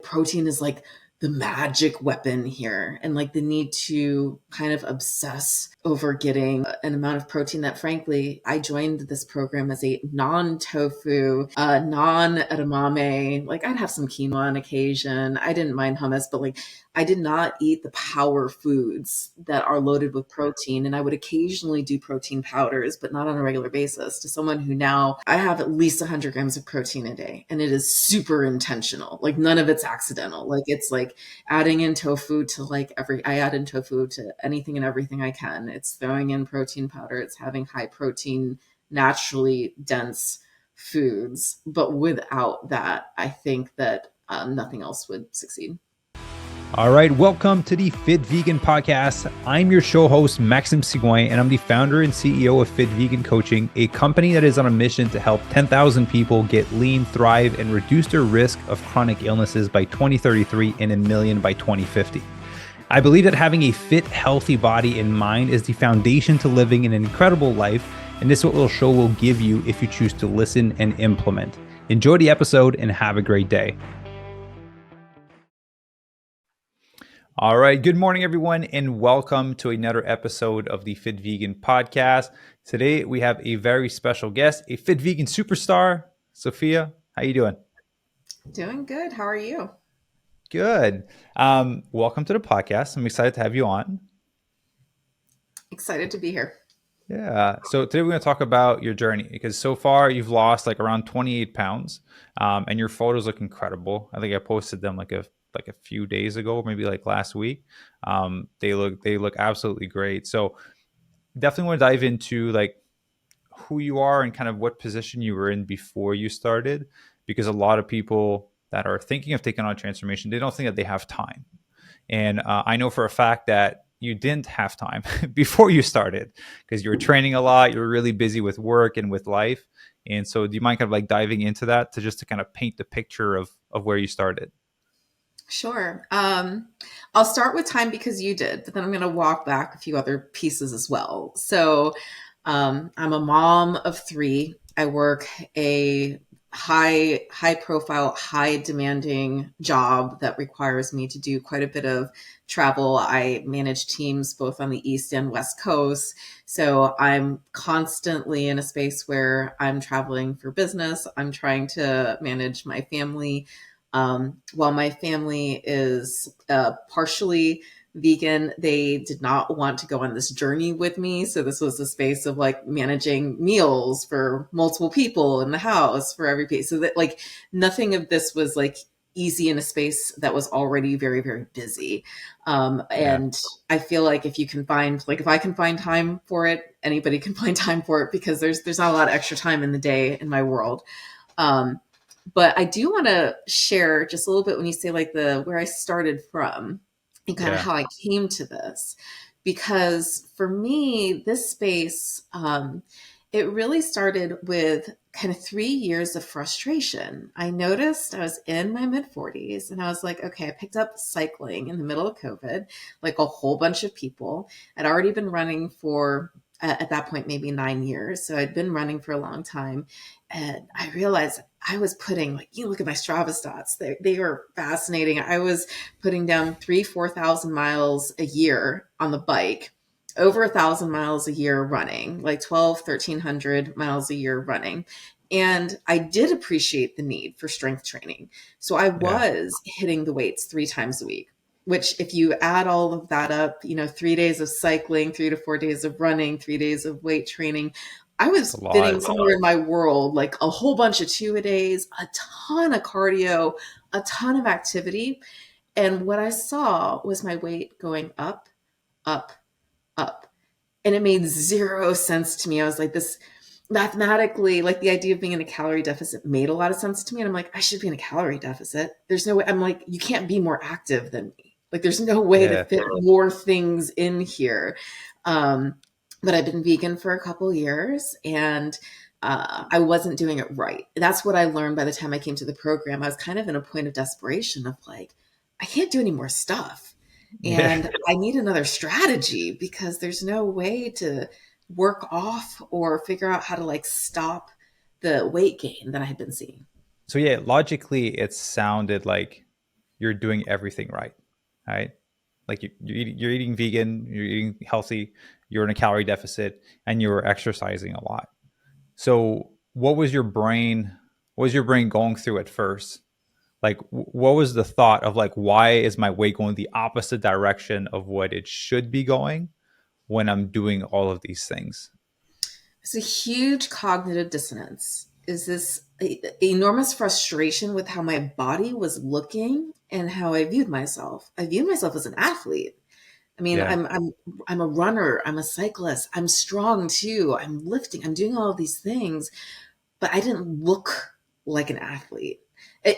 protein is like the magic weapon here, and like the need to kind of obsess over getting an amount of protein that, frankly, I joined this program as a non-tofu, non-edamame. Like, I'd have some quinoa on occasion. I didn't mind hummus, but like I did not eat the power foods that are loaded with protein. And I would occasionally do protein powders, but not on a regular basis. To someone who now I have at least 100 grams of protein a day, and it is super intentional. Like, none of it's accidental. Like, it's like adding in tofu to I add in tofu to anything and everything I can. It's throwing in protein powder. It's having high protein, naturally dense foods. But without that, I think that nothing else would succeed. All right, welcome to the Fit Vegan Podcast. I'm your show host, Maxime Sigouin, and I'm the founder and CEO of Fit Vegan Coaching, a company that is on a mission to help 10,000 people get lean, thrive, and reduce their risk of chronic illnesses by 2033 and 1 million by 2050. I believe that having a fit, healthy body and mind is the foundation to living an incredible life, and this is what the show will give you if you choose to listen and implement. Enjoy the episode and have a great day. All right. Good morning, everyone, and welcome to another episode of the Fit Vegan Podcast. Today, we have a very special guest, a Fit Vegan superstar, Sofia. How you doing? Doing good. How are you? Good. Welcome to the podcast. I'm excited to have you on. Excited to be here. Yeah. So today we're going to talk about your journey, because so far you've lost like around 28 pounds, and your photos look incredible. I think I posted them like a few days ago, maybe like last week. They look absolutely great. So definitely want to dive into like who you are and kind of what position you were in before you started, because a lot of people that are thinking of taking on transformation, they don't think that they have time. And I know for a fact that you didn't have time before you started, because you were training a lot, you were really busy with work and with life. And so do you mind kind of like diving into that to kind of paint the picture of where you started? Sure. I'll start with time because you did, but then I'm going to walk back a few other pieces as well. So I'm a mom of 3. I work a high profile, high demanding job that requires me to do quite a bit of travel. I manage teams both on the East and West Coast. So I'm constantly in a space where I'm traveling for business. I'm trying to manage my family. While my family is partially vegan, they did not want to go on this journey with me. So this was a space of like managing meals for multiple people in the house for every piece. So that like nothing of this was like easy in a space that was already very, very busy. And I feel like if I can find time for it, anybody can find time for it, because there's not a lot of extra time in the day in my world. But I do want to share just a little bit when you say like where I started from and kind of how I came to this, because for me, this space, it really started with kind of 3 years of frustration. I noticed I was in my mid 40s and I was like, okay, I picked up cycling in the middle of COVID, like a whole bunch of people. I'd already been running for, at that point, maybe 9 years. So I'd been running for a long time. And I realized I was putting, like, you look at my Strava stats, they are fascinating. I was putting down 4,000 miles a year on the bike, over 1,000 miles a year running, like 1,300 miles a year running. And I did appreciate the need for strength training. So I was hitting the weights 3 times a week, which if you add all of that up, 3 days of cycling, 3 to 4 days of running, 3 days of weight training, I was fitting somewhere in my world, like a whole bunch of 2-a-days, a ton of cardio, a ton of activity. And what I saw was my weight going up, up, up. And it made zero sense to me. I was like, this mathematically, like the idea of being in a calorie deficit made a lot of sense to me. And I'm like, I should be in a calorie deficit. There's no way. I'm like, you can't be more active than me. Like, there's no way to fit more things in here. But I've been vegan for a couple years, and I wasn't doing it right. That's what I learned by the time I came to the program. I was kind of in a point of desperation of like, I can't do any more stuff. And I need another strategy, because there's no way to work off or figure out how to like stop the weight gain that I had been seeing. So logically, it sounded like you're doing everything right? Like you're eating vegan, you're eating healthy, you're in a calorie deficit, and you're exercising a lot. So what was your brain going through at first? Like, what was the thought of like, why is my weight going the opposite direction of what it should be going when I'm doing all of these things? It's a huge cognitive dissonance. Is this enormous frustration with how my body was looking and how I viewed myself? I viewed myself as an athlete. I mean, Yeah, I'm a runner, I'm a cyclist, I'm strong too, I'm lifting, I'm doing all of these things, but I didn't look like an athlete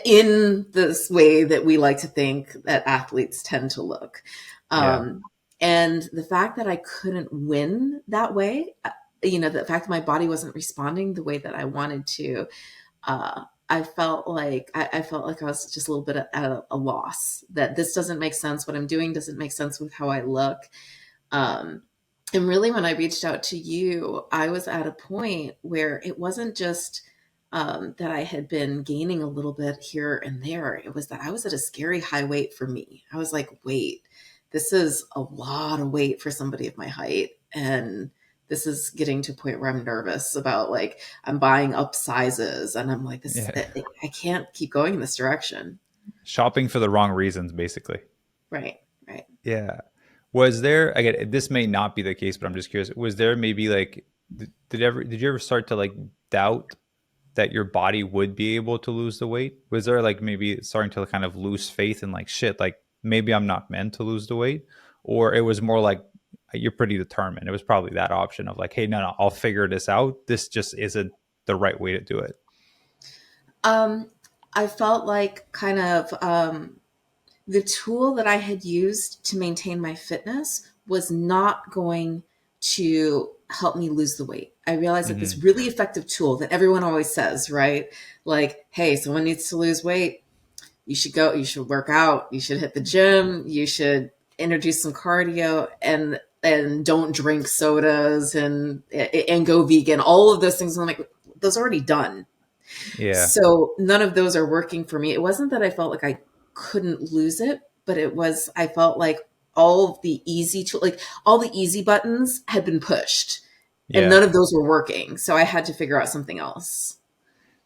in this way that we like to think that athletes tend to look. yeah, Um, and the fact that I couldn't win that way, the fact that my body wasn't responding the way that I wanted to, I felt like I was just a little bit at a loss. That this doesn't make sense. What I'm doing doesn't make sense with how I look. Um, and really, when I reached out to you, I was at a point where it wasn't just that I had been gaining a little bit here and there. It was that I was at a scary high weight for me. I was like, wait, this is a lot of weight for somebody of my height. And this is getting to a point where I'm nervous about like I'm buying up sizes and I'm like, this, yeah. I can't keep going in this direction. Shopping for the wrong reasons, basically. Right, right. Yeah. Was there, again, this may not be the case, but I'm just curious. Was there maybe like, did you ever start to like doubt that your body would be able to lose the weight? Was there like maybe starting to kind of lose faith in like, shit, like maybe I'm not meant to lose the weight? Or it was more like you're pretty determined. It was probably that option of like, hey, no, I'll figure this out. This just isn't the right way to do it. Um, I felt like kind of the tool that I had used to maintain my fitness was not going to help me lose the weight. I realized that this Hmm. really effective tool that everyone always says, right? Like, hey, someone needs to lose weight. You should go, you should work out, you should hit the gym, you should introduce some cardio and don't drink sodas and go vegan. All of those things. I'm like, those are already done. Yeah. So none of those are working for me. It wasn't that I felt like I couldn't lose it, but it was I felt like all the easy buttons had been pushed and Yeah. none of those were working. So I had to figure out something else.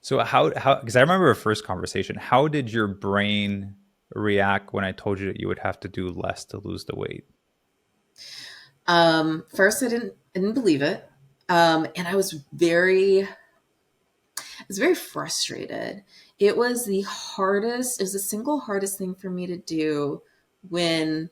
So because I remember our first conversation, how did your brain react when I told you that you would have to do less to lose the weight? First I didn't believe it. And I was very frustrated. It was the single hardest thing for me to do when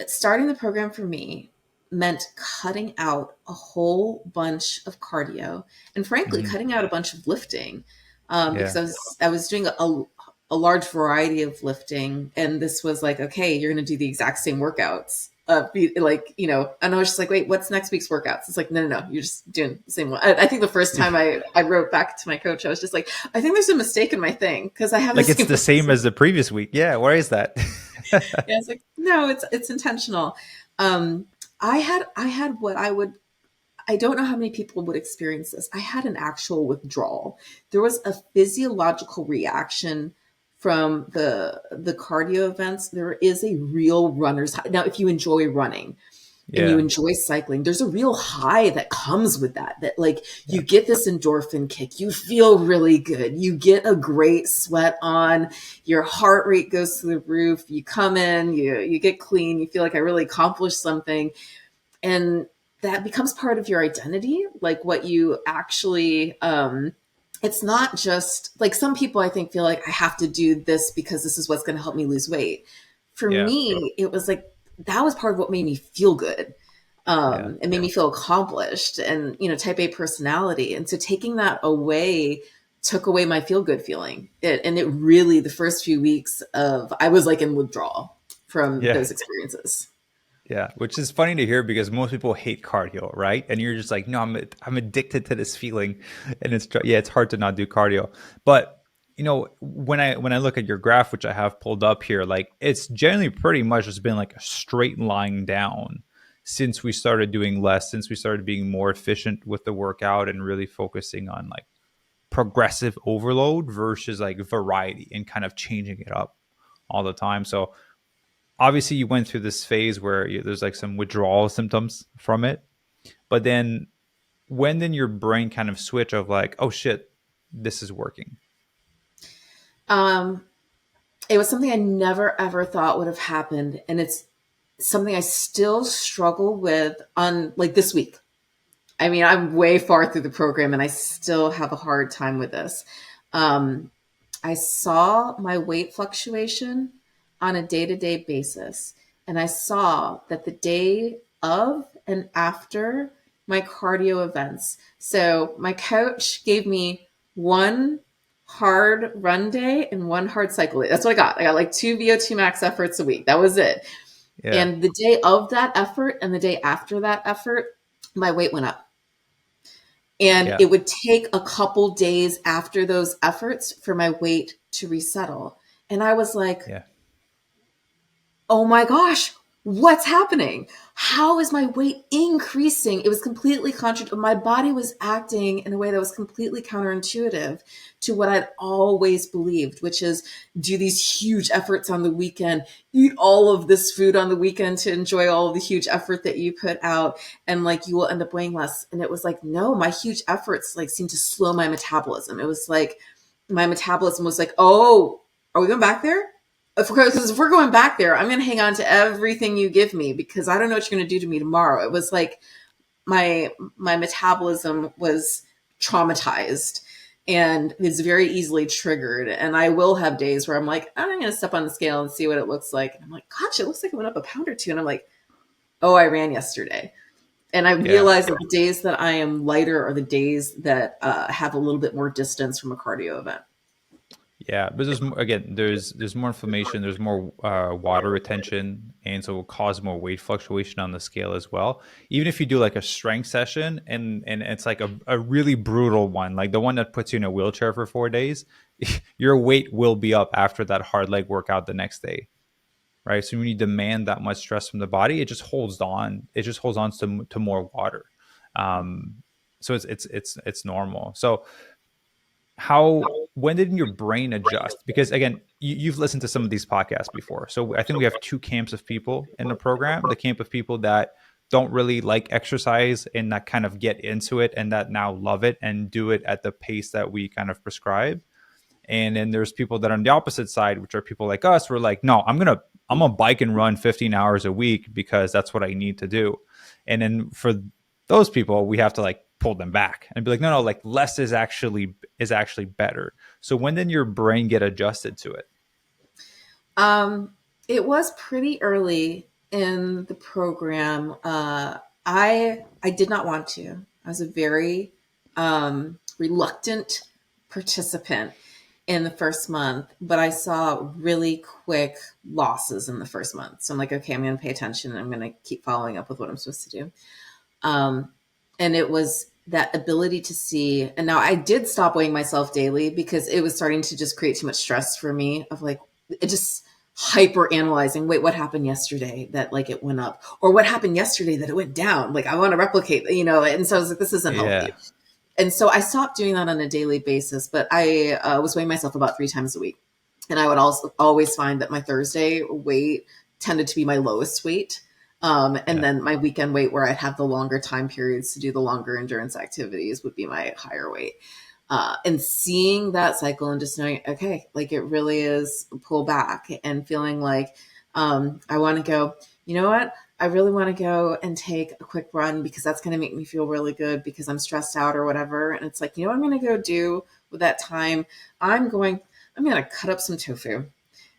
starting the program for me meant cutting out a whole bunch of cardio and frankly Hmm. cutting out a bunch of lifting because Yeah. I was doing a large variety of lifting and this was like okay you're going to do the exact same workouts like and I was just like wait what's next week's workouts it's like no you're just doing the same one I think the first time I wrote back to my coach I was just like I think there's a mistake in my thing because I have the Like it's same the same as the previous week. Yeah. Why is that? yeah, it's like no, it's intentional. Um, I had what I don't know how many people would experience this. I had an actual withdrawal. There was a physiological reaction from the cardio events. There is a real runner's high. Now, if you enjoy running and you Yeah. enjoy cycling, there's a real high that comes with that. That like Yeah. you get this endorphin kick, you feel really good, you get a great sweat on, your heart rate goes through the roof, you come in, you get clean, you feel like I really accomplished something. And that becomes part of your identity, like what you actually it's not just like some people I think feel like I have to do this because this is what's going to help me lose weight. For Yeah. me, it was like that was part of what made me feel good. Yeah. It made me feel accomplished and, type A personality. And so taking that away took away my feel good feeling. And it really, the first few weeks I was like in withdrawal from Yeah. those experiences. Yeah, which is funny to hear because most people hate cardio, right? And you're just like, no, I'm addicted to this feeling, and it's hard to not do cardio. But when I look at your graph, which I have pulled up here, like it's generally pretty much just been like a straight line down since we started doing less, since we started being more efficient with the workout and really focusing on like progressive overload versus like variety and kind of changing it up all the time. So obviously you went through this phase where there's like some withdrawal symptoms from it, but then when did your brain kind of switch of like, oh shit, this is working? Um, it was something I never ever thought would have happened, and it's something I still struggle with on like this week. I mean, I'm way far through the program, and I still have a hard time with this. Um, I saw my weight fluctuation on a day to day basis. And I saw that the day of and after my cardio events. So my coach gave me one hard run day and one hard cycle day. That's what I got. I got like two VO2 max efforts a week. That was it. Yeah. And the day of that effort and the day after that effort, my weight went up. And Yeah. it would take a couple days after those efforts for my weight to resettle. And I was like, Yeah. oh my gosh, what's happening? How is my weight increasing? It was completely contra. My body was acting in a way that was completely counterintuitive to what I'd always believed, which is do these huge efforts on the weekend, eat all of this food on the weekend to enjoy all of the huge effort that you put out, and like you will end up weighing less. And it was like, no, my huge efforts like seemed to slow my metabolism. It was like my metabolism was like, oh, are we going back there? Because if we're going back there, I'm going to hang on to everything you give me because I don't know what you're going to do to me tomorrow. It was like my metabolism was traumatized and is very easily triggered. And I will have days where I'm like, I'm going to step on the scale and see what it looks like. And I'm like, gosh, it looks like it went up a pound or two. And I'm like, oh, I ran yesterday. And I Yeah. realize that the days that I am lighter are the days that have a little bit more distance from a cardio event. Yeah, but again, there's more inflammation, there's more water retention, and so it will cause more weight fluctuation on the scale as well. Even if you do like a strength session and it's like a really brutal one, like the one that puts you in a wheelchair for 4 days, your weight will be up after that hard leg workout the next day, right? So when you demand that much stress from the body, it just holds on. It just holds on to more water. Um, so it's normal. So how when did your brain adjust? Because again, you've listened to some of these podcasts before, so I think we have two camps of people in the program: the camp of people that don't really like exercise and that kind of get into it and that now love it and do it at the pace that we kind of prescribe. And then there's people that are on the opposite side, which are people like us. We're like, no, I'm gonna bike and run 15 hours a week because that's what I need to do. And then for those people, we have to like pull them back and be like, no, like less is actually better. So when did your brain get adjusted to it? Um, it was pretty early in the program. I did not want to. I was a very reluctant participant in the first month, but I saw really quick losses in the first month. So I'm like, okay, I'm going to pay attention and I'm going to keep following up with what I'm supposed to do. Um, and it was that ability to see. And now I did stop weighing myself daily because it was starting to just create too much stress for me of like, it just hyper analyzing, wait, what happened yesterday that like it went up or what happened yesterday that it went down? Like I want to replicate, you know? And so I was like, this isn't Yeah. healthy. And so I stopped doing that on a daily basis, but I was weighing myself about 3 times a week. And I would also always find that my Thursday weight tended to be my lowest weight. And Yeah. then my weekend weight, where I'd have the longer time periods to do the longer endurance activities, would be my higher weight. And seeing that cycle and just knowing, okay, like it really is pull back and feeling like I want to go, you know what? I really want to go and take a quick run because that's going to make me feel really good because I'm stressed out or whatever. And it's like, you know what I'm going to go do with that time? I'm going, I'm going to cut up some tofu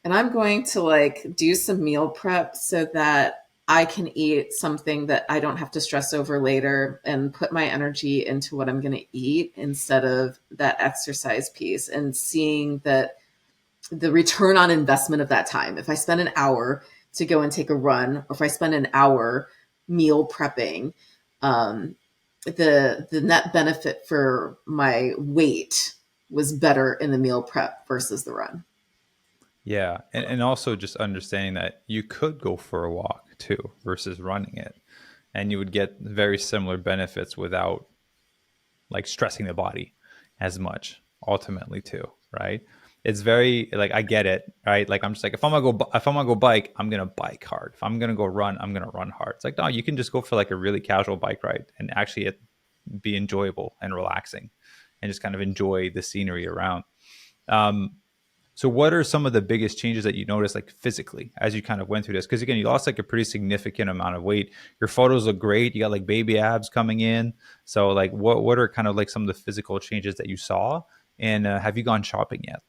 and I'm going to like do some meal prep so that I can eat something that I don't have to stress over later and put my energy into what I'm going to eat instead of that exercise piece and seeing that the return on investment of that time. If I spend an hour to go and take a run, or if I spend an hour meal prepping, um, the net benefit for my weight was better in the meal prep versus the run. Yeah. And also just understanding that you could go for a walk too versus running it. And you would get very similar benefits without like stressing the body as much ultimately too, right? It's very like I get it, right? Like I'm just like if I'm gonna go bike, I'm gonna bike hard. If I'm gonna go run, I'm gonna run hard. It's like no, you can just go for like a really casual bike ride and actually it be enjoyable and relaxing, and just kind of enjoy the scenery around. Um, so what are some of the biggest changes that you noticed like physically as you kind of went through this? Because again, you lost like a pretty significant amount of weight. Your photos look great. You got like baby abs coming in. So like what are kind of like some of the physical changes that you saw? And have you gone shopping yet?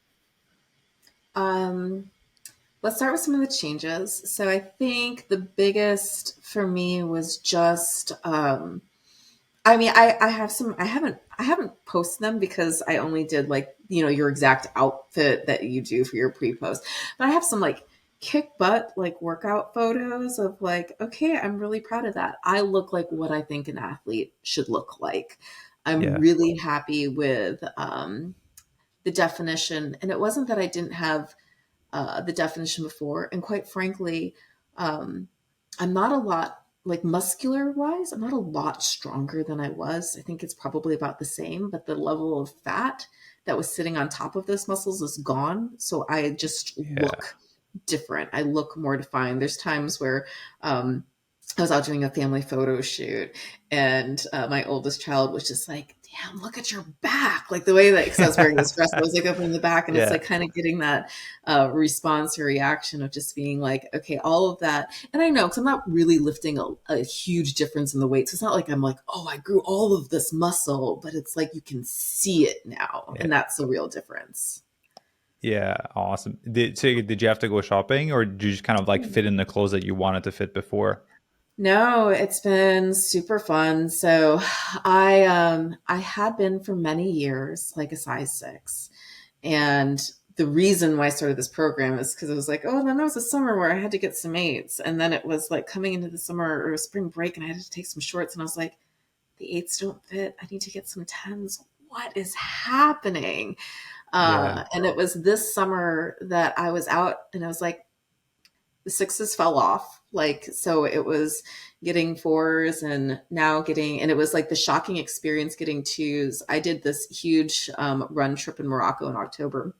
Um, let's start with some of the changes. So I think the biggest for me was just I mean, I have some. I haven't posted them because I only did like your exact outfit that you do for your pre-post. But I have some like kick butt like workout photos of like, okay, I'm really proud of that. I look like what I think an athlete should look like. I'm Yeah. really happy with the definition, and it wasn't that I didn't have the definition before. And quite frankly, um, I'm not a lot like muscular wise, I'm not a lot stronger than I was. I think it's probably about the same, but the level of fat that was sitting on top of those muscles is gone. So I just Yeah. look different. I look more defined. There's times where um, I was out doing a family photo shoot, and my oldest child was just like, "Damn, look at your back!" Like the way that because I was wearing this dress, I was like opening the back, and it's Yeah. like kind of getting that response or reaction of just being like, "Okay, all of that." And I know because I'm not really lifting a huge difference in the weight, so it's not like I'm like, "Oh, I grew all of this muscle," but it's like you can see it now, Yeah. and that's the real difference. Yeah. Awesome. Did you have to go shopping or did you just kind of like fit in the clothes that you wanted to fit before? No, it's been super fun. So I had been for many years like a size 6. And the reason why I started this program is because it was like, oh, and then there was a summer where I had to get some eights. And then it was like coming into the summer or spring break and I had to take some shorts. And I was like, the eights don't fit. I need to get some tens. What is happening? Yeah. And it was this summer that I was out and I was like, the sixes fell off. Like, so it was getting fours and now getting, and it was like the shocking experience getting twos. I did this huge run trip in Morocco in October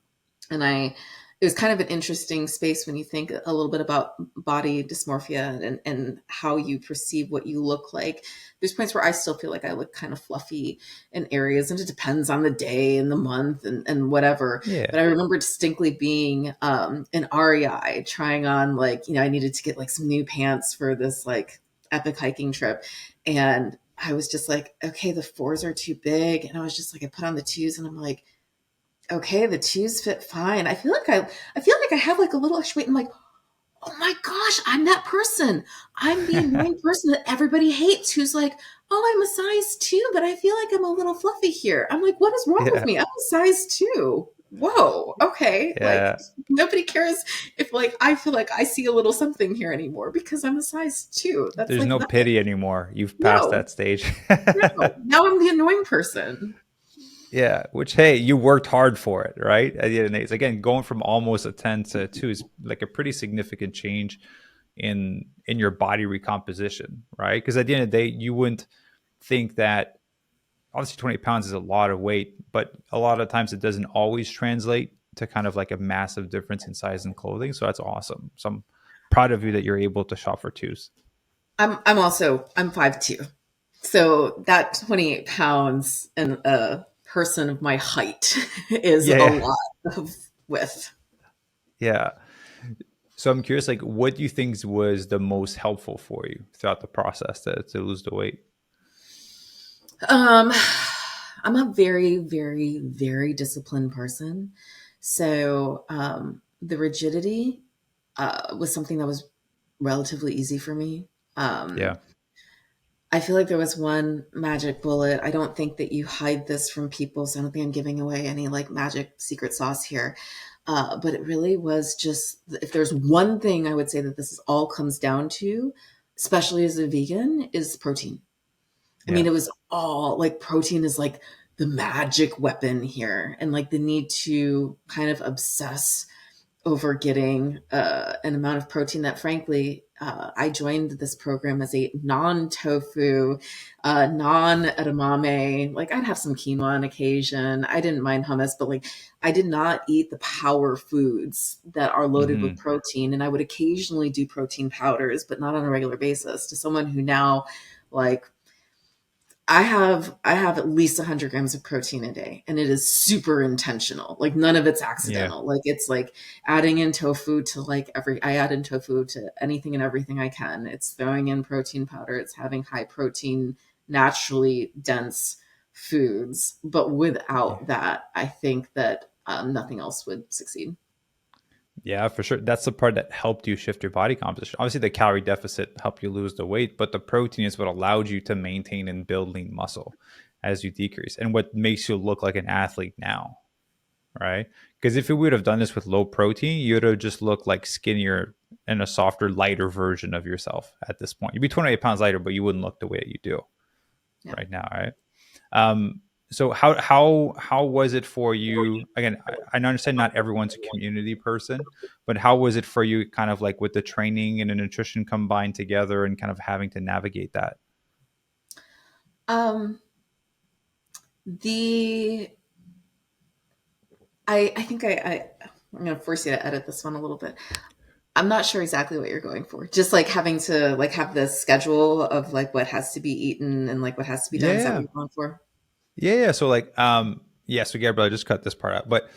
and it was kind of an interesting space when you think a little bit about body dysmorphia and how you perceive what you look like. There's points where I still feel like I look kind of fluffy in areas, and it depends on the day and the month and whatever. Yeah. But I remember distinctly being in REI trying on like, I needed to get like some new pants for this like epic hiking trip. And I was just like, okay, the fours are too big. And I was just like, I put on the twos and I'm like, okay, the twos fit fine. I feel like I have like a little extra weight. I'm like, oh my gosh, I'm that person. I'm the annoying person that everybody hates who's like, oh, I'm a size 2, but I feel like I'm a little fluffy here. I'm like, what is wrong with Yeah. me? I'm a size 2. Whoa, okay. Like Yeah. nobody cares if like I feel like I see a little something here anymore because I'm a size 2. That's There's like no nothing. pity anymore. You've passed No, that stage. no. Now I'm the annoying person. Yeah, which hey, you worked hard for it, right? At the end of the day, it's again going from almost a 10 to a 2 is like a pretty significant change in your body recomposition, right? Because at the end of the day, you wouldn't think that obviously 20 pounds is a lot of weight, but a lot of times it doesn't always translate to kind of like a massive difference in size and clothing. So that's awesome. So I'm proud of you that you're able to shop for twos. I'm 5'2". So that 28 pounds and a person of my height is Yeah, a yeah, lot of width. yeah. So I'm curious, like, what do you think was the most helpful for you throughout the process to lose the weight? Um, I'm a very, very, very disciplined person. So the rigidity was something that was relatively easy for me. Yeah, I feel like there was one magic bullet. I don't think that you hide this from people, so I don't think I'm giving away any like magic secret sauce here. But it really was just if there's one thing I would say that this is all comes down to, especially as a vegan, is protein. I mean, yeah, it was all like protein is like the magic weapon here, and like the need to kind of obsess over getting an amount of protein that, frankly, I joined this program as a non-tofu, non-edamame. Like, I'd have some quinoa on occasion. I didn't mind hummus, but like, I did not eat the power foods that are loaded with Hmm. protein. And I would occasionally do protein powders, but not on a regular basis. To someone who now, like, I have at least 100 grams of protein a day, and it is super intentional. Like, none of it's Yeah. accidental. Like, it's like adding in tofu to like every I add in tofu to anything and everything I can. It's throwing in protein powder. It's having high protein, naturally dense foods. But Yeah. without that, I think that nothing else would succeed. Yeah, for sure. That's the part that helped you shift your body composition. Obviously, the calorie deficit helped you lose the weight, but the protein is what allowed you to maintain and build lean muscle as you decrease, and what makes you look like an athlete now, right? Because if you would have done this with low protein, you would have just looked like skinnier and a softer, lighter version of yourself at this point. You'd be 28 pounds lighter, but you wouldn't look the way that you do Yeah. right now, right? Um, so how was it for you? Again, I understand not everyone's a community person, but how was it for you, kind of like with the training and the nutrition combined together, and kind of having to navigate that? Um, the I think I'm going to force you to edit this one a little bit. I'm not sure exactly what you're going for. Just like having to like have the schedule of like what has to be eaten and like what has to be done. Is that what Yeah, you're going for? yeah. So like, yeah. So Gabrielle, just cut this part out. But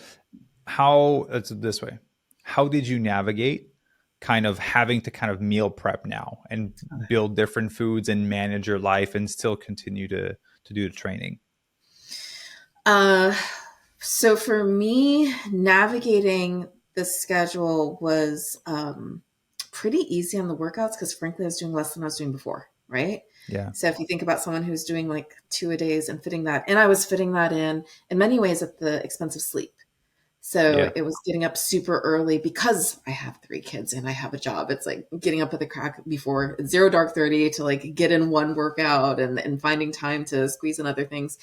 how? It's this way. How did you navigate kind of having to kind of meal prep now and build different foods and manage your life and still continue to do the training? Uh, so for me, navigating the schedule was pretty easy on the workouts because frankly, I was doing less than I was doing before, right? Yeah, So if you think about someone who's doing like two a days and fitting that, and I was fitting that in many ways at the expense of sleep. So yeah, it was getting up super early because I have three kids and I have a job. It's like getting up at the crack before zero dark 30 to like get in one workout and finding time to squeeze in other things.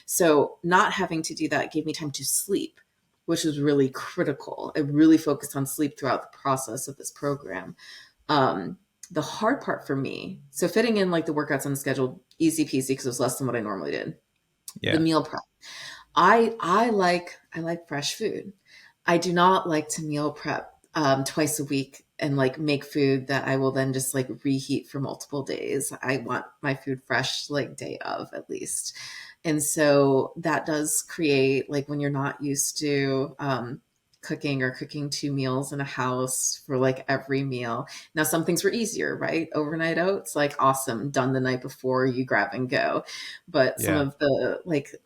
So not having to do that gave me time to sleep, which was really critical. I really focused on sleep throughout the process of this program. Um, the hard part for me, so fitting in like the workouts on the schedule, easy peasy because it was less than what I normally did. The yeah, meal prep. I like fresh food. I do not like to meal prep twice a week and like make food that I will then just like reheat for multiple days. I want my food fresh like day of at least. And so that does create like when you're not used to cooking or cooking two meals in a house for like every meal. Now some things were easier, right? Overnight oats, like awesome, done the night before, you grab and go. But yeah,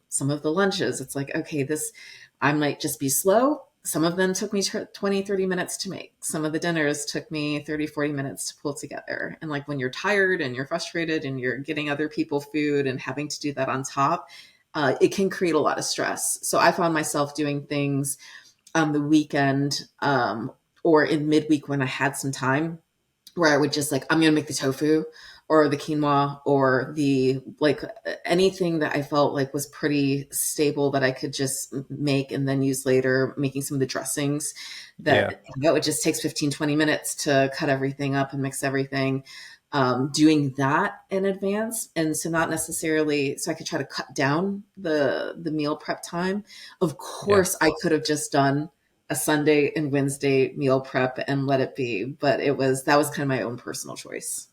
some of the lunches, it's like, okay, this, I might just be slow. Some of them took me 20, 30 minutes to make. Some of the dinners took me 30, 40 minutes to pull together. And like when you're tired and you're frustrated and you're getting other people food and having to do that on top, it can create a lot of stress. So I found myself doing things on the weekend or in midweek when I had some time where I would just like, I'm gonna make the tofu or the quinoa or the like anything that I felt like was pretty stable that I could just make and then use later, making some of the dressings yeah, that, it just takes 15, 20 minutes to cut everything up and mix everything. Doing that in advance. And so not necessarily so I could try to cut down the meal prep time. Of yeah. course I could have just done a Sunday and Wednesday meal prep and let it be. But that was kind of my own personal choice.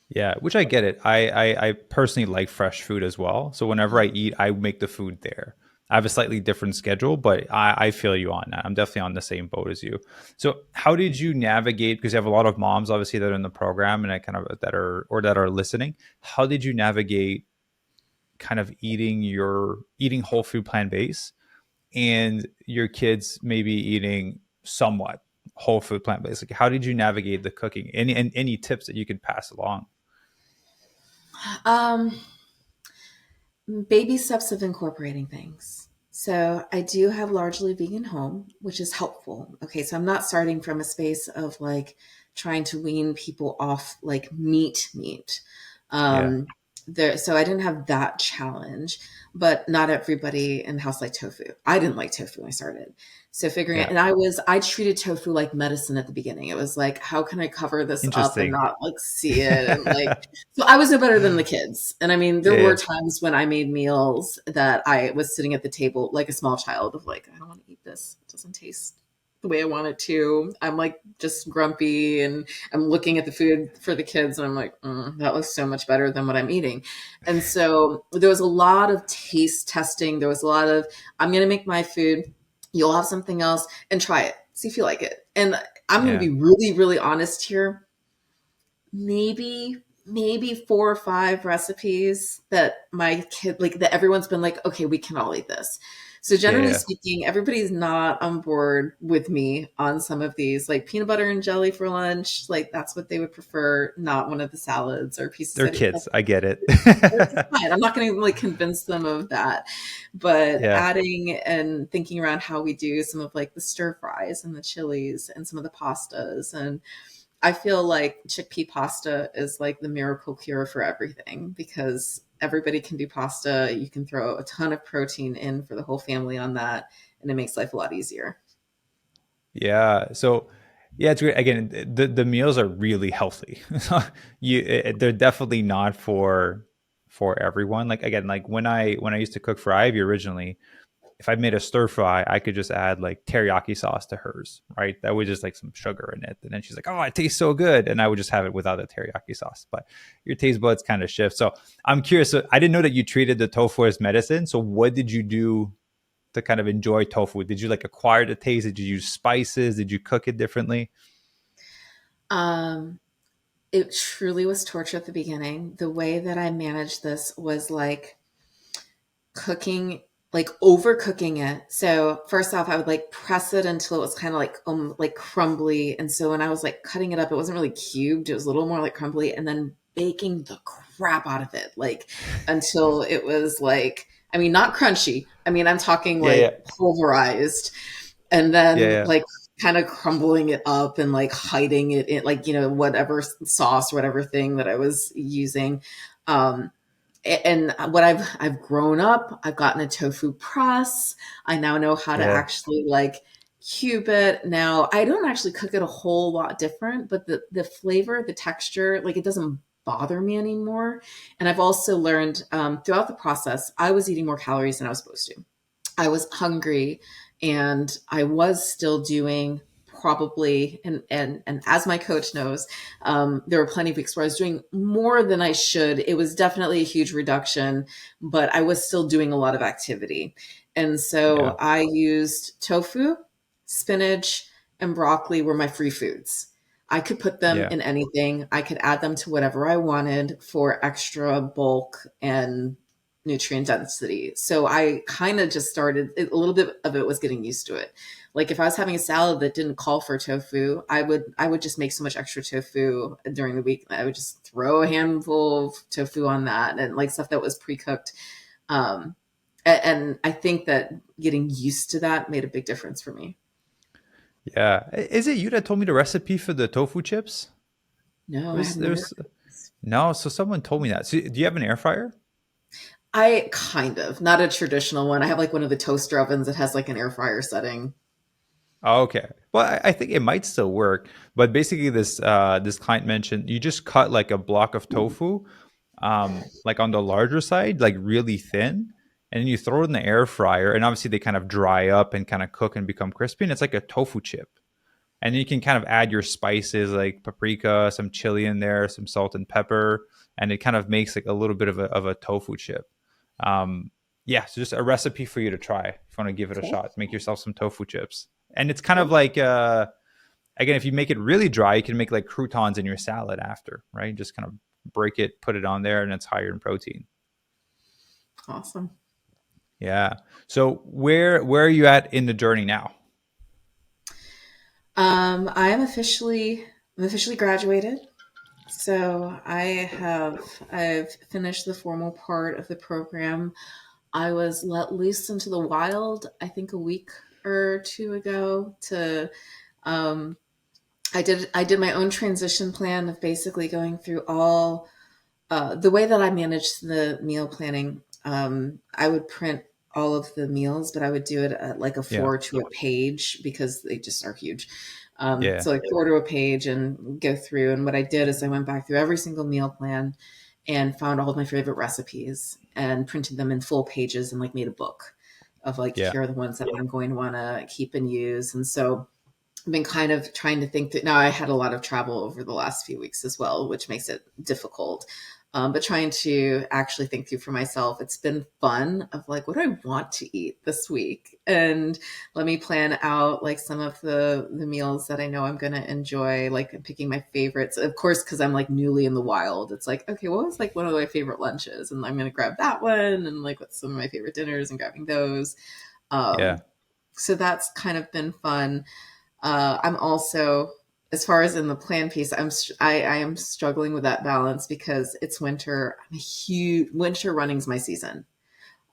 Yeah, which I get it. I personally like fresh food as well. So whenever I eat, I make the food there. I have a slightly different schedule, but I feel you on that. I'm definitely on the same boat as you. So how did you navigate? Because you have a lot of moms, obviously, that are in the program and I kind of that are listening. How did you navigate kind of eating whole food plant based and your kids maybe eating somewhat whole food plant based? Like, how did you navigate the cooking? Any tips that you could pass along? Um, Baby steps of incorporating things. So I do have largely vegan home, which is helpful. Okay, so I'm not starting from a space of like trying to wean people off like meat. Yeah. so I didn't have that challenge, but not everybody in the house liked tofu. I didn't like tofu when I started. So figuring it, Yeah. and I treated tofu like medicine at the beginning. It was like, how can I cover this up and Interesting. not like see it? And like, so I was no better than the kids. And I mean, there Yeah, were yeah. times when I made meals that I was sitting at the table like a small child of like, I don't want to eat this. It doesn't taste the way I want it to. I'm like just grumpy and I'm looking at the food for the kids and I'm like, that looks so much better than what I'm eating. And so there was a lot of taste testing. There was a lot of, I'm going to make my food. You'll have something else and try it. See if you like it. And I'm going to Yeah. be really, really honest here. Maybe 4 or 5 recipes that my kid like that everyone's been like, okay, we can all eat this. So Yeah, generally yeah. speaking, everybody's not on board with me on some of these, like peanut butter and jelly for lunch. Like that's what they would prefer, not one of the salads or pieces They're that kids. I get it. which is fine. I'm not going to like convince them of that, but Yeah. adding and thinking around how we do some of like the stir fries and the chilies and some of the pastas. And I feel like chickpea pasta is like the miracle cure for everything because everybody can do pasta. You can throw a ton of protein in for the whole family on that, and it makes life a lot easier. Yeah. So, yeah, it's great. Again, the meals are really healthy. They're definitely not for everyone. Like again, like when I used to cook for Ivy originally, if I made a stir fry, I could just add like teriyaki sauce to hers, right? That was just like some sugar in it. And then she's like, oh, it tastes so good. And I would just have it without the teriyaki sauce. But your taste buds kind of shift. So I'm curious. So I didn't know that you treated the tofu as medicine. So what did you do to kind of enjoy tofu? Did you like acquire the taste? Did you use spices? Did you cook it differently? Um, it truly was torture at the beginning. The way that I managed this was like cooking, like overcooking it. So first off, I would like press it until it was kind of like crumbly. And so when I was like cutting it up, it wasn't really cubed. It was a little more like crumbly, and then baking the crap out of it, like until it was like, I mean, not crunchy. I mean, I'm talking Yeah, yeah, like pulverized, and yeah, then yeah, like kind of crumbling it up and like hiding it in like, whatever sauce, whatever thing that I was using. Um, and what I've grown up, I've gotten a tofu press. I now know how to yeah, actually like cube it. Now I don't actually cook it a whole lot different, but the flavor, the texture, like it doesn't bother me anymore. And I've also learned throughout the process, I was eating more calories than I was supposed to. I was hungry and I was still doing probably and as my coach knows, there were plenty of weeks where I was doing more than I should. It was definitely a huge reduction, but I was still doing a lot of activity. And yeah, so I used tofu, spinach, and broccoli were my free foods. I could put them yeah. in anything. I could add them to whatever I wanted for extra bulk and nutrient density. So I kind of just started a little bit of it was getting used to it. Like if I was having a salad that didn't call for tofu, I would just make so much extra tofu during the week. I would just throw a handful of tofu on that and like stuff that was pre-cooked. Um, and I think that getting used to that made a big difference for me. Yeah. Is it you that told me the recipe for the tofu chips? No, It I was have there's never. no, so someone told me that. So do you have an air fryer? I kind of, not a traditional one. I have like one of the toaster ovens that has like an air fryer setting. Oh, okay. Well, I think it might still work, but basically this client mentioned you just cut like a block of tofu, like on the larger side, like really thin, and then you throw it in the air fryer, and obviously they kind of dry up and kind of cook and become crispy, and it's like a tofu chip. And then you can kind of add your spices like paprika, some chili in there, some salt and pepper, and it kind of makes like a little bit of a tofu chip. Um, yeah, so just a recipe for you to try if you want to give it a Cool. shot. Make yourself some tofu chips, and it's kind of Cool. like again, if you make it really dry, you can make like croutons in your salad after, right? Just kind of break it, put it on there, and it's higher in protein. Awesome. Yeah. So where are you at in the journey now? I am I'm officially graduated. So I've finished the formal part of the program. I was let loose into the wild, I think a week or two ago to um I did my own transition plan of basically going through all The way that I manage the meal planning, I would print all of the meals, but I would do it at like a Yeah. 4 to a page because they just are huge. Yeah. So like 4 to a page and go through. And what I did is I went back through every single meal plan and found all of my favorite recipes and printed them in full pages and like made a book of like, Yeah. here are the ones that I'm going to want to keep and use. And so I've been kind of trying to think that now I had a lot of travel over the last few weeks as well, which makes it difficult. But trying to actually think through for myself, it's been fun of like, what do I want to eat this week? And let me plan out like some of the meals that I know I'm going to enjoy, like picking my favorites. Of course, because I'm like newly in the wild, it's like, okay, what was like one of my favorite lunches? And I'm going to grab that one and like what's some of my favorite dinners and grabbing those. Yeah. Um, so that's kind of been fun. I'm also, as far as in the plan piece, I am struggling with that balance because it's winter. I'm a huge winter running's my season.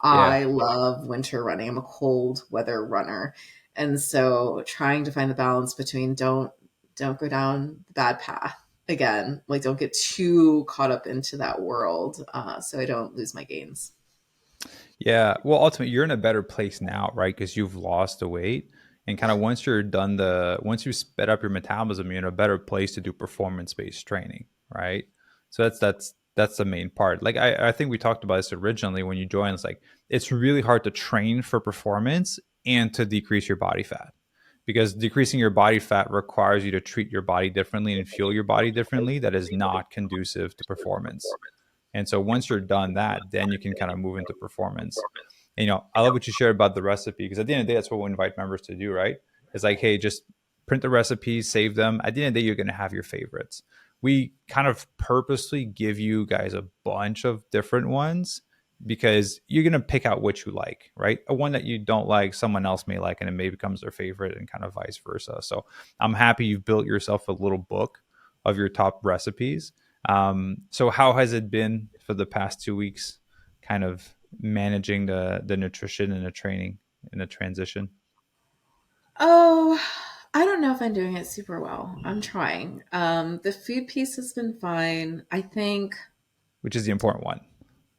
Yeah. I love winter running. I'm a cold weather runner, and so trying to find the balance between don't go down the bad path again. Like don't get too caught up into that world, so I don't lose my gains. Yeah. Well, ultimately, you're in a better place now, right? Because you've lost the weight. And kind of once you sped up your metabolism, you're in a better place to do performance based training, right? So that's the main part. Like I think we talked about this originally when you joined. It's like it's really hard to train for performance and to decrease your body fat because decreasing your body fat requires you to treat your body differently and fuel your body differently. That is not conducive to performance. And so once you're done that, then you can kind of move into performance. And, I love what you shared about the recipe because at the end of the day, that's what we invite members to do, right? It's like, hey, just print the recipes, save them. At the end of the day, you're going to have your favorites. We kind of purposely give you guys a bunch of different ones because you're going to pick out what you like, right? A one that you don't like, someone else may like, and it may becomes their favorite and kind of vice versa. So I'm happy you've built yourself a little book of your top recipes. So how has it been for the past 2 weeks, kind of managing the nutrition and the training in the transition, Oh, I don't know if I'm doing it super well. I'm trying. The food piece has been fine. I think which is the important one?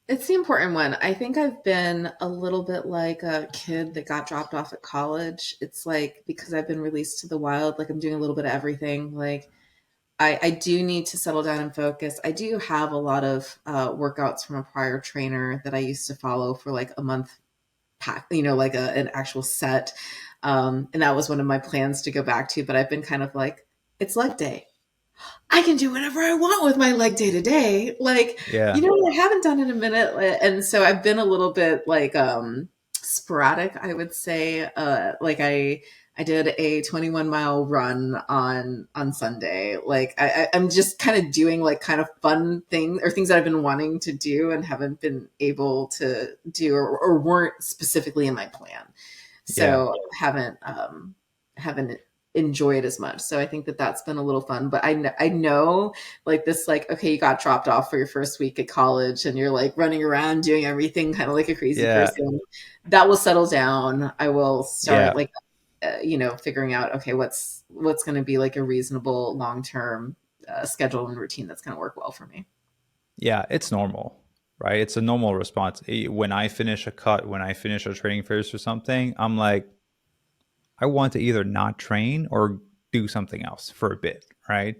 it's the important one. I think I've been a little bit like a kid that got dropped off at college. It's like because I've been released to the wild, like I'm doing a little bit of everything. Like I do need to settle down and focus. I do have a lot of workouts from a prior trainer that I used to follow for like a month pack, like an actual set. And that was one of my plans to go back to, but I've been kind of like, it's leg day. I can do whatever I want with my leg day to day. Like, Yeah. I haven't done it in a minute. And so I've been a little bit like sporadic, I would say. Like I did a 21-mile run on Sunday. Like I'm just kind of doing like kind of fun things or things that I've been wanting to do and haven't been able to do or weren't specifically in my plan. Yeah. So haven't enjoyed as much. So I think that that's been a little fun. But I know like this, like, okay, you got dropped off for your first week at college and you're like running around doing everything kind of like a crazy Yeah. person. That will settle down. I will start Yeah. like, figuring out, okay, what's going to be like a reasonable long-term schedule and routine that's going to work well for me. Yeah. It's normal, right? It's a normal response. When I finish a cut, when I finish a training phase or something, I'm like, I want to either not train or do something else for a bit, right?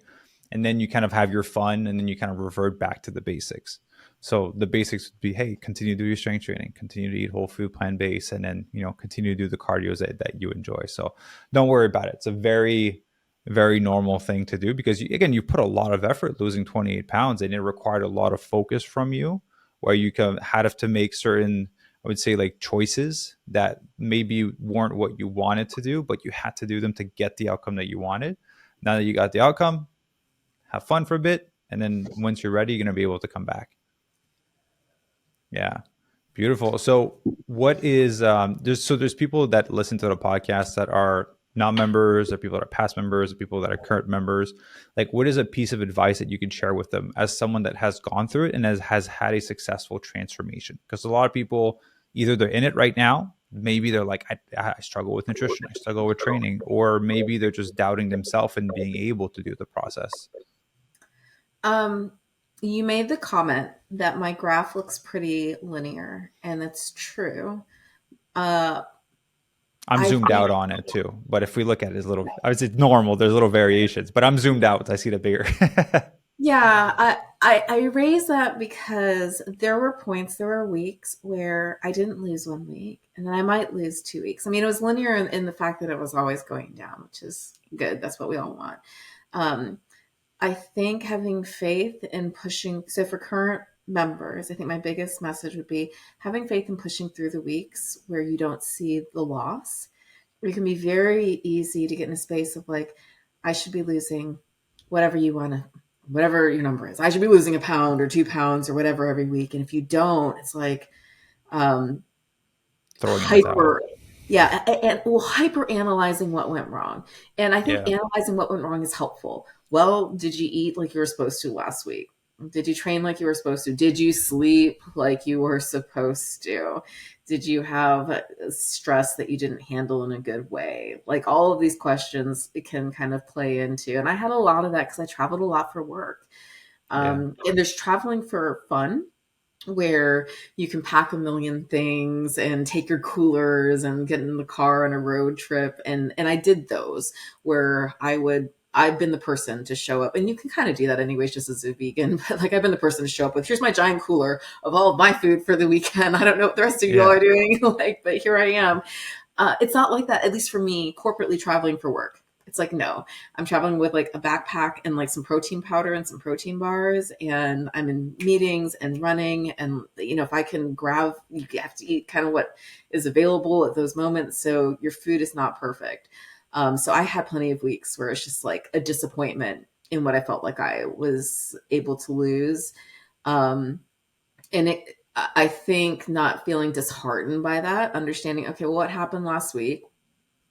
And then you kind of have your fun and then you kind of revert back to the basics. So the basics would be, hey, continue to do your strength training, continue to eat whole food, plant based, and then, continue to do the cardio that you enjoy. So don't worry about it. It's a very, very normal thing to do because again, you put a lot of effort losing 28 pounds and it required a lot of focus from you where you had to make certain, I would say, like choices that maybe weren't what you wanted to do, but you had to do them to get the outcome that you wanted. Now that you got the outcome, have fun for a bit. And then once you're ready, you're going to be able to come back. Yeah. Beautiful. So what is there's people that listen to the podcast that are not members, or people that are past members, or people that are current members. Like, what is a piece of advice that you can share with them as someone that has gone through it and has had a successful transformation? Because a lot of people, either they're in it right now, maybe they're like, I struggle with nutrition, I struggle with training, or maybe they're just doubting themselves and being able to do the process. Um, You made the comment that my graph looks pretty linear, and that's true. Uh, I'm I zoomed think, out on it too. But if we look at it as little, I would say normal, there's little variations, but I'm zoomed out. I see the bigger. yeah, I raise that because there were points, there were weeks where I didn't lose 1 week, and then I might lose 2 weeks. I mean, it was linear in the fact that it was always going down, which is good. That's what we all want. Um, I think having faith in pushing, so for current members, I think my biggest message would be having faith in pushing through the weeks where you don't see the loss. It can be very easy to get in a space of like, I should be losing whatever you want to, whatever your number is. I should be losing a pound or 2 pounds or whatever every week. And if you don't, it's like, um, Throwing in the towel. hyper yeah, and well, hyper analyzing what went wrong. And I think Yeah. analyzing what went wrong is helpful. Well, did you eat like you were supposed to last week? Did you train like you were supposed to? Did you sleep like you were supposed to? Did you have stress that you didn't handle in a good way? Like all of these questions it can kind of play into. And I had a lot of that because I traveled a lot for work. Yeah. And there's traveling for fun where you can pack a million things and take your coolers and get in the car on a road trip, and I did those where I've been the person to show up, and you can kind of do that anyways just as a vegan, but like I've been the person to show up with, here's my giant cooler of all of my food for the weekend. I don't know what the rest of you all Yeah. are doing, like, but here I am. It's not like that, at least for me, corporately traveling for work. It's like, no, I'm traveling with like a backpack and like some protein powder and some protein bars. And I'm in meetings and running. And, you know, if I can grab, you have to eat kind of what is available at those moments. So your food is not perfect. So I had plenty of weeks where it's just like a disappointment in what I felt like I was able to lose. Um, and I think not feeling disheartened by that, understanding, okay, well, what happened last week?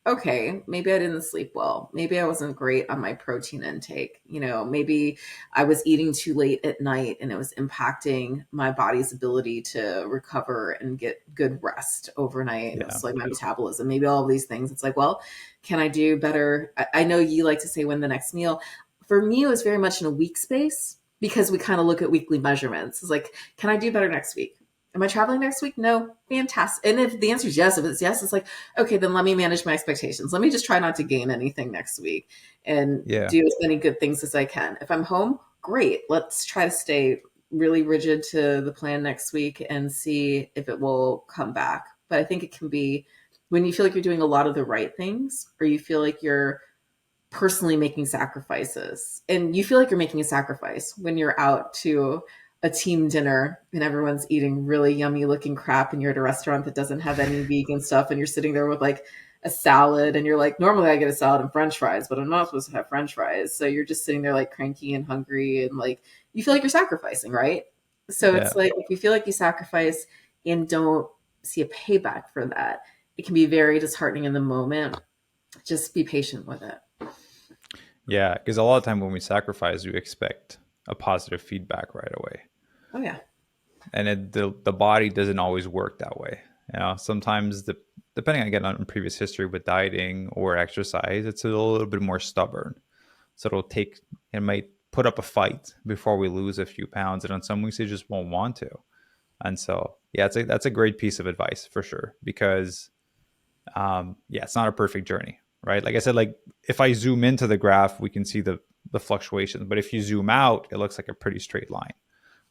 Okay, maybe I didn't sleep well. Maybe I wasn't great on my protein intake. You know, maybe I was eating too late at night and it was impacting my body's ability to recover and get good rest overnight. And it Yeah. was like my metabolism, maybe all of these things. It's like, well, can I do better? I know you like to say when the next meal. For me, it was very much in a week space because we kind of look at weekly measurements. It's like, can I do better next week? Am I traveling next week? No. Fantastic. And if the answer is yes, if it's yes, it's like, okay, then let me manage my expectations. Let me just try not to gain anything next week and Yeah. do as many good things as I can. If I'm home, great. Let's try to stay really rigid to the plan next week and see if it will come back. But I think it can be when you feel like you're doing a lot of the right things or you feel like you're personally making sacrifices. And you feel like you're making a sacrifice when you're out to a team dinner and everyone's eating really yummy looking crap and you're at a restaurant that doesn't have any vegan stuff and you're sitting there with like a salad and you're like, normally I get a salad and french fries, but I'm not supposed to have french fries. So you're just sitting there like cranky and hungry and like you feel like you're sacrificing, right? So Yeah. it's like if you feel like you sacrifice and don't see a payback for that, it can be very disheartening in the moment. Just be patient with it. Yeah. Because a lot of time when we sacrifice, we expect a positive feedback right away. Oh yeah. And the body doesn't always work that way. You know, sometimes depending again on previous history with dieting or exercise, it's a little bit more stubborn. So it might put up a fight before we lose a few pounds. And on some weeks, it just won't want to. And so, yeah, that's a great piece of advice for sure. Because, yeah, it's not a perfect journey, right? Like I said, like if I zoom into the graph, we can see the fluctuations. But if you zoom out, it looks like a pretty straight line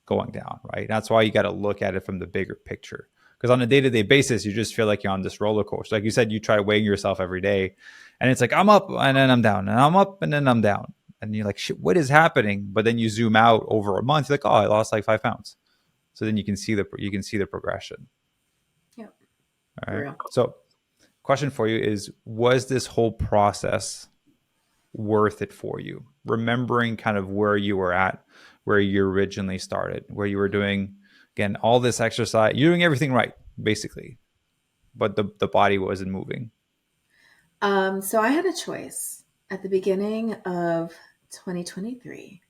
going down, right? That's why you got to look at it from the bigger picture. Because on a day-to-day basis, you just feel like you're on this roller coaster. Like you said, you try weighing yourself every day, and it's like I'm up and then I'm down, and I'm up and then I'm down, and you're like, shit, what is happening? But then you zoom out over a month, you're like, oh, I lost like 5 pounds. So then you can see the progression. Yeah. All For right. real. So, question for you is: was this whole process worth it for you? Remembering kind of where you were at, where you originally started, where you were doing, again, all this exercise, you're doing everything right, basically, but the body wasn't moving. So I had a choice at the beginning of 2023.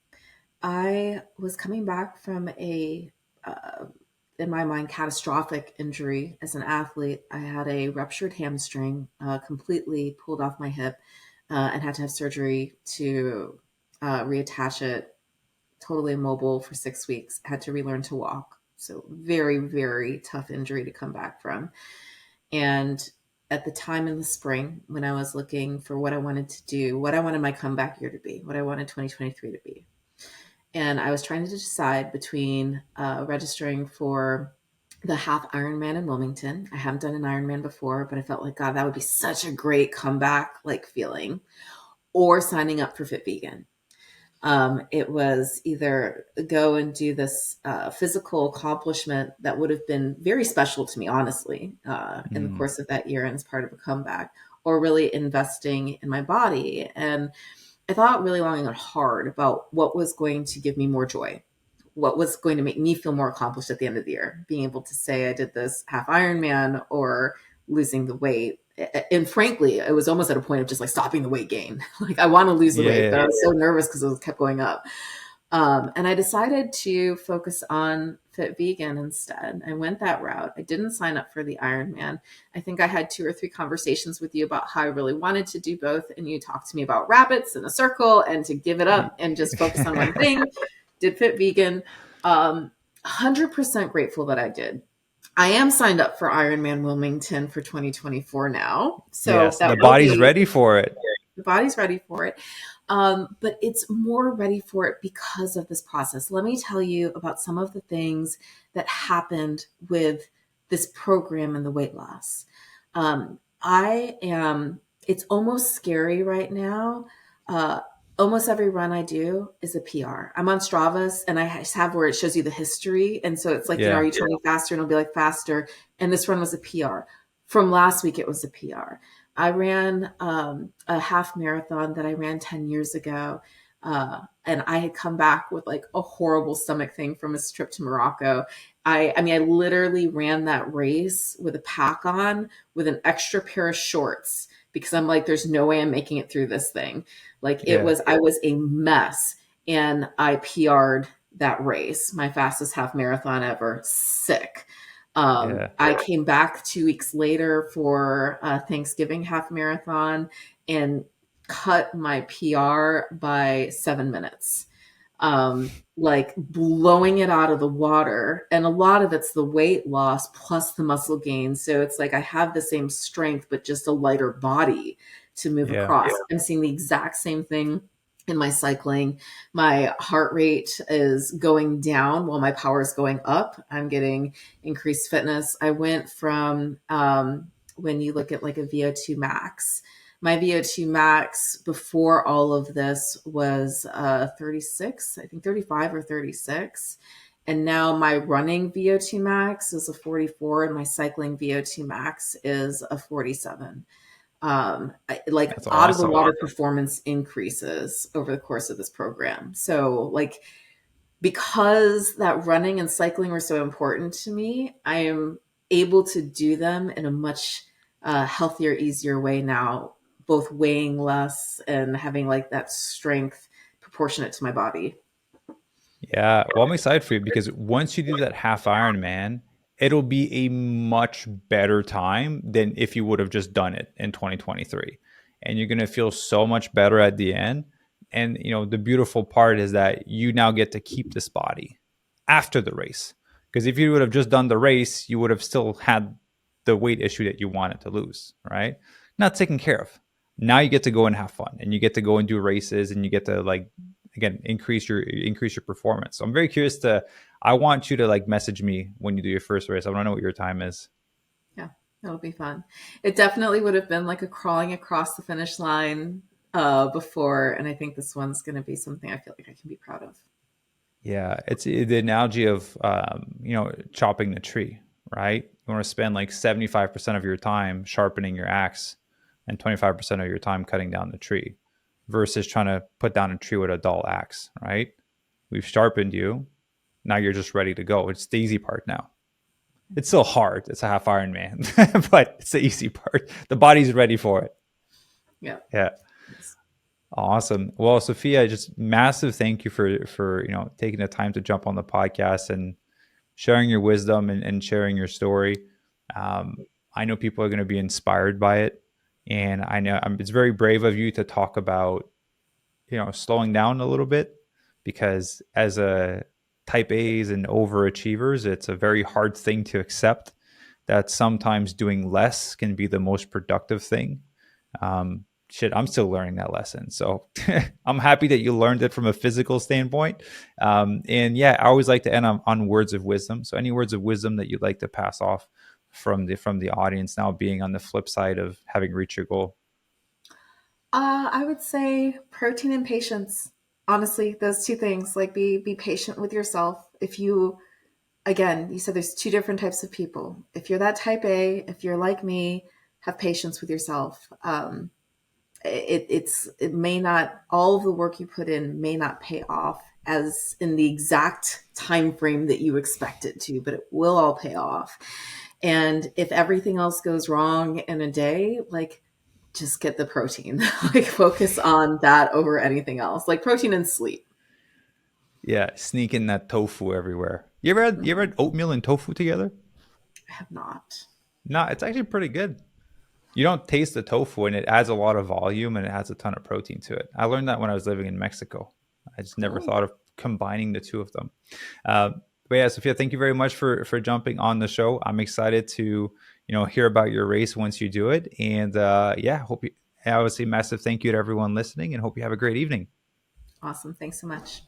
I was coming back from uh, in my mind, catastrophic injury as an athlete. I had a ruptured hamstring, completely pulled off my hip, and had to have surgery to reattach it totally immobile for 6 weeks, had to relearn to walk. So very, very tough injury to come back from. And at the time in the spring, when I was looking for what I wanted to do, what I wanted my comeback year to be, what I wanted 2023 to be, and I was trying to decide between registering for the half Ironman in Wilmington. I haven't done an Ironman before, but I felt like, God, that would be such a great comeback like feeling, or signing up for Fit Vegan. It was either go and do this physical accomplishment that would have been very special to me, honestly, in the Mm. course of that year and as part of a comeback, or really investing in my body. And I thought really long and hard about what was going to give me more joy, what was going to make me feel more accomplished at the end of the year, being able to say I did this half Ironman or losing the weight. And frankly, it was almost at a point of just like stopping the weight gain. Like I want to lose the Yeah, weight, yeah, but I was so nervous because it kept going up. And I decided to focus on Fit Vegan instead. I went that route. I didn't sign up for the Ironman. I think I had 2 or 3 conversations with you about how I really wanted to do both. And you talked to me about rabbits in a circle and to give it up and just focus on one thing. Did Fit Vegan. 100% grateful that I did. I am signed up for Ironman Wilmington for 2024 now. So yes, that the will body's be, ready for it. the body's ready for it. But it's more ready for it because of this process. Let me tell you about some of the things that happened with this program and the weight loss. I am, it's almost scary right now. Uh, Almost every run I do is a PR. I'm on Strava's and I have where it shows you the history. And so it's like, are Yeah, you training faster? And it'll be like faster. And this run was a PR. From last week, it was a PR. I ran a half marathon that I ran 10 years ago. And I had come back with like a horrible stomach thing from a trip to Morocco. I mean, I literally ran that race with a pack on with an extra pair of shorts because I'm like, there's no way I'm making it through this thing. Like yeah, I was a mess and I PR'd that race, my fastest half marathon ever. Sick. yeah. I came back 2 weeks later for Thanksgiving half marathon and cut my PR by 7 minutes. Like blowing it out of the water. And a lot of it's the weight loss plus the muscle gain. So it's like I have the same strength, but just a lighter body to move Yeah. across. I'm seeing the exact same thing in my cycling. My heart rate is going down while my power is going up. I'm getting increased fitness. I went from, when you look at like a VO2 max, my VO2 max before all of this was 36, I think 35 or 36. And now my running VO2 max is a 44 and my cycling VO2 max is a 47. Like That's out of the awesome. water performance increases over the course of this program. So like because that running and cycling were so important to me, I am able to do them in a much healthier, easier way now, both weighing less and having like that strength proportionate to my body. Yeah. Well, I'm excited for you because once you do that half Ironman, it'll be a much better time than if you would have just done it in 2023. And you're going to feel so much better at the end. And, the beautiful part is that you now get to keep this body after the race. Because if you would have just done the race, you would have still had the weight issue that you wanted to lose, right? Not taken care of. Now you get to go and have fun and you get to go and do races and you get to like again increase your performance. So I'm very curious to I want you to like message me when you do your first race. I want to know what your time is. Yeah, that'll be fun. It definitely would have been like a crawling across the finish line before. And I think this one's going to be something I feel like I can be proud of. Yeah, it's the analogy of chopping the tree, right? You want to spend like 75% of your time sharpening your axe and 25% of your time cutting down the tree versus trying to put down a tree with a dull axe, right? We've sharpened you. Now you're just ready to go. It's the easy part now. It's still hard. It's a half Ironman, but it's the easy part. The body's ready for it. Yeah. Yeah. Awesome. Well, Sophia, just massive thank you for taking the time to jump on the podcast and sharing your wisdom and sharing your story. I know people are going to be inspired by it, and I know it's very brave of you to talk about slowing down a little bit because as a type A's and overachievers, it's a very hard thing to accept that sometimes doing less can be the most productive thing. Shit, I'm still learning that lesson. So I'm happy that you learned it from a physical standpoint. And yeah, I always like to end on words of wisdom. So any words of wisdom that you'd like to pass off from the audience now being on the flip side of having reached your goal? I would say protein and patience. Honestly, those two things. Like be patient with yourself. If you again, you said there's two different types of people. If you're that type A, if you're like me, have patience with yourself. It may not all of the work you put in may not pay off as in the exact time frame that you expect it to, but it will all pay off. And if everything else goes wrong in a day, like just get the protein. Like focus on that over anything else. Like protein and sleep. Yeah, sneaking that tofu everywhere. You ever had oatmeal and tofu together? I have not. No, it's actually pretty good. You don't taste the tofu, and it adds a lot of volume and it adds a ton of protein to it. I learned that when I was living in Mexico. I just never Cool. thought of combining the two of them. But yeah, Sophia, thank you very much for jumping on the show. I'm excited to hear about your race once you do it, and yeah, hope you. I would say massive thank you to everyone listening, and hope you have a great evening. Awesome. Thanks so much.